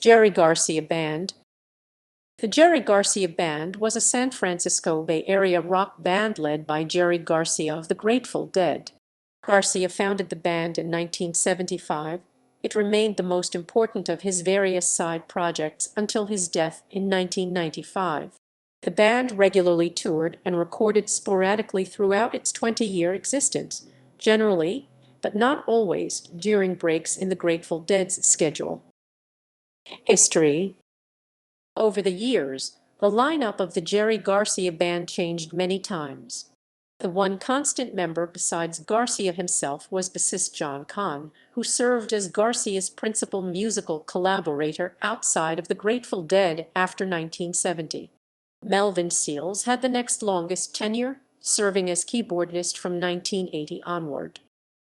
Jerry Garcia Band. The Jerry Garcia Band was a San Francisco Bay Area rock band led by Jerry Garcia of the Grateful Dead. Garcia founded the band in 1975. It remained the most important of his various side projects until his death in 1995. The band regularly toured and recorded sporadically throughout its 20-year existence, generally, but not always, during breaks in the Grateful Dead's schedule. History. Over the years, the lineup of the Jerry Garcia Band changed many times. The one constant member besides Garcia himself was bassist John Kahn, who served as Garcia's principal musical collaborator outside of the Grateful Dead after 1970. Melvin Seals had the next longest tenure, serving as keyboardist from 1980 onward.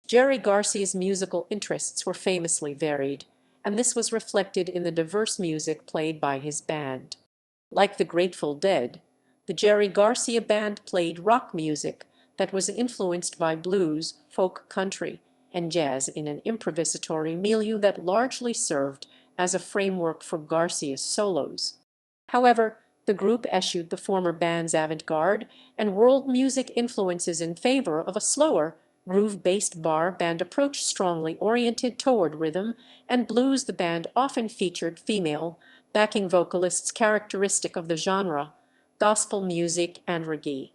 Jerry Garcia's musical interests were famously varied, and this was reflected in the diverse music played by his band. Like the Grateful Dead, the Jerry Garcia Band played rock music that was influenced by blues, folk country, and jazz in an improvisatory milieu that largely served as a framework for Garcia's solos. However, the group eschewed the former band's avant-garde and world music influences in favor of a slower, groove-based bar band approach strongly oriented toward rhythm and blues. The band often featured female backing vocalists characteristic of the genre, gospel music, and reggae.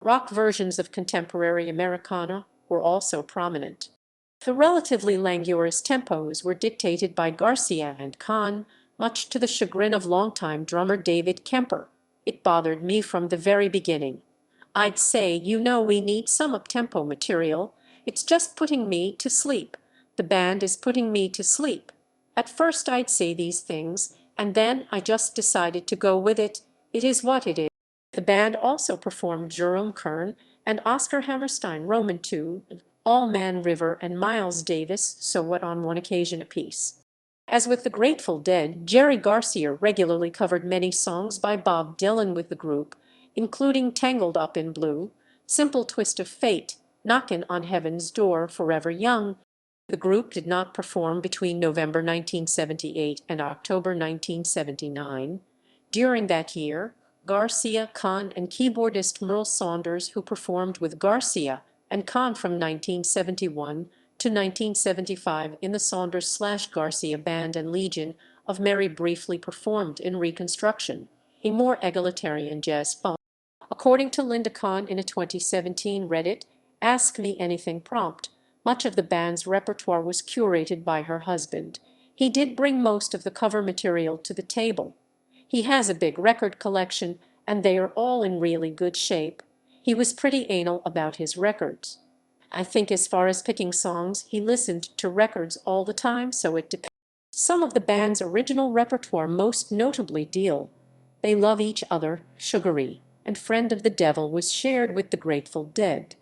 Rock versions of contemporary Americana were also prominent. The relatively languorous tempos were dictated by Garcia and Kahn, much to the chagrin of longtime drummer David Kemper. It bothered me from the very beginning. I'd say, we need some up-tempo material. It's just putting me to sleep. The band is putting me to sleep. At first I'd say these things, and then I just decided to go with it. It is what it is. The band also performed Jerome Kern and Oscar Hammerstein Roman II, All Man River, and Miles Davis So What on one occasion apiece. As with the Grateful Dead, Jerry Garcia regularly covered many songs by Bob Dylan with the group, including Tangled Up in Blue, Simple Twist of Fate, Knockin' on Heaven's Door, Forever Young. The group did not perform between November 1978 and October 1979. During that year, Garcia, Kahn, and keyboardist Merle Saunders, who performed with Garcia and Kahn from 1971 to 1975 in the Saunders/Garcia Band and Legion of Mary, briefly performed in Reconstruction, a more egalitarian jazz funk. According to Linda Kahn in a 2017 Reddit Ask Me Anything prompt, much of the band's repertoire was curated by her husband. He did bring most of the cover material to the table. He has a big record collection, and they are all in really good shape. He was pretty anal about his records. I think as far as picking songs, he listened to records all the time, so it depends. Some of the band's original repertoire, most notably Deal, They Love Each Other, Sugary, and Friend of the Devil, was shared with the Grateful Dead.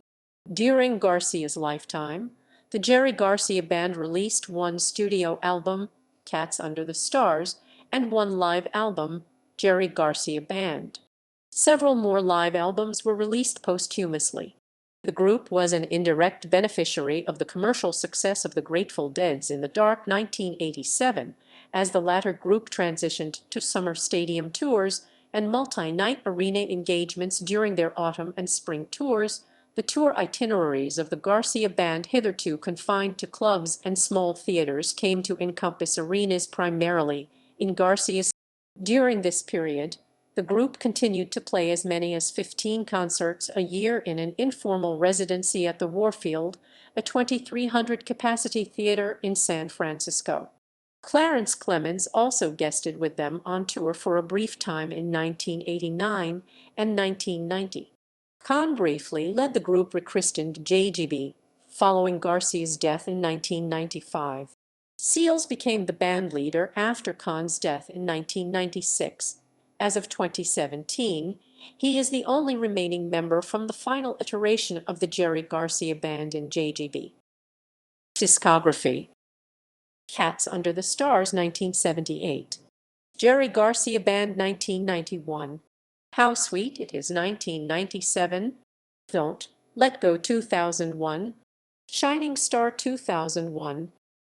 During Garcia's lifetime, the Jerry Garcia Band released one studio album, Cats Under the Stars, and one live album, Jerry Garcia Band. Several more live albums were released posthumously. The group was an indirect beneficiary of the commercial success of the Grateful Dead's In the Dark 1987, as the latter group transitioned to summer stadium tours and multi-night arena engagements during their autumn and spring tours. The tour itineraries of the Garcia Band, hitherto confined to clubs and small theaters, came to encompass arenas primarily in Garcia's. During this period, the group continued to play as many as 15 concerts a year in an informal residency at the Warfield, a 2,300-capacity theater in San Francisco. Clarence Clemens also guested with them on tour for a brief time in 1989 and 1990. Kahn briefly led the group rechristened JGB following Garcia's death in 1995. Seals became the band leader after Kahn's death in 1996. As of 2017, he is the only remaining member from the final iteration of the Jerry Garcia Band in JGB. Discography: Cats Under the Stars 1978, Jerry Garcia Band 1991, How Sweet It Is 1997, Don't Let Go 2001, Shining Star 2001,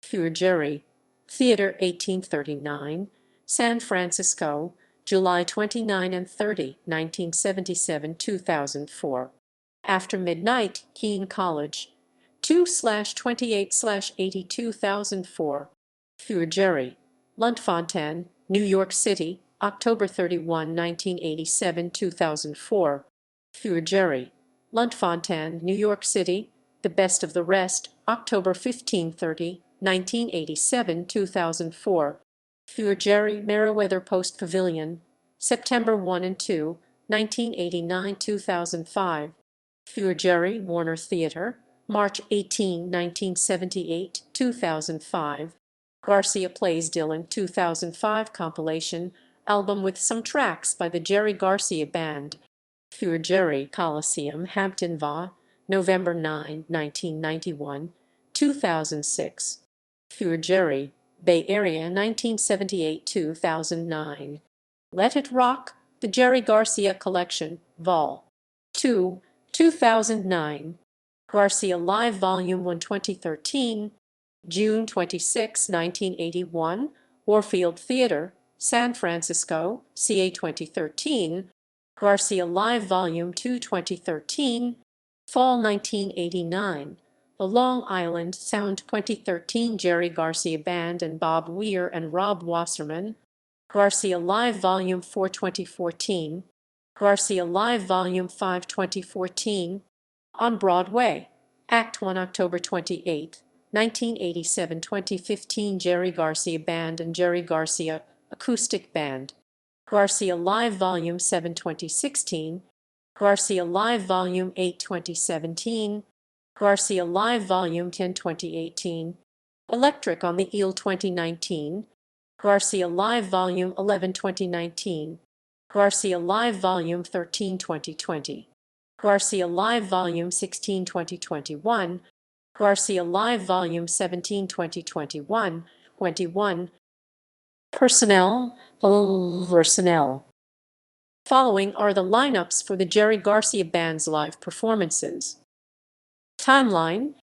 Pure Jerry, Theater 1839, San Francisco, July 29 and 30, 1977-2004. After Midnight, Keene College, 2/28/80 2004. Through Jerry. Luntfontaine, New York City, October 31, 1987 2004. Through Jerry. Luntfontaine, New York City, The Best of the Rest, October 15-30, 1987 2004. Through Jerry. Meriwether Post Pavilion, September 1 and 2, 1989 2005. Through Jerry. Warner Theater, March 18, 1978 2005. Garcia Plays Dylan 2005 compilation album with some tracks by the Jerry Garcia Band. Through Jerry. Coliseum, Hampton Va, November 9, 1991, 2006. Through Jerry. Bay Area, 1978-2009. Let It Rock, The Jerry Garcia Collection, Vol. 2, 2009. Garcia Live Volume 1, 2013. June 26, 1981. Warfield Theater, San Francisco, CA 2013. Garcia Live Volume 2, 2013. Fall 1989. The Long Island Sound 2013. Jerry Garcia Band and Bob Weir and Rob Wasserman. Garcia Live Volume 4, 2014. Garcia Live Volume 5, 2014. On Broadway, Act 1, October 28, 1987-2015. Jerry Garcia Band and Jerry Garcia Acoustic Band. Garcia Live Volume 7, 2016. Garcia Live Volume 8, 2017. Garcia Live Volume 10, 2018. Electric on the Eel 2019. Garcia Live Volume 11, 2019. Garcia Live Volume 13, 2020. Garcia Live Volume 16, 2021. Garcia Live Volume 17, 2021. 21. Personnel. Following are the lineups for the Jerry Garcia Band's live performances. Timeline.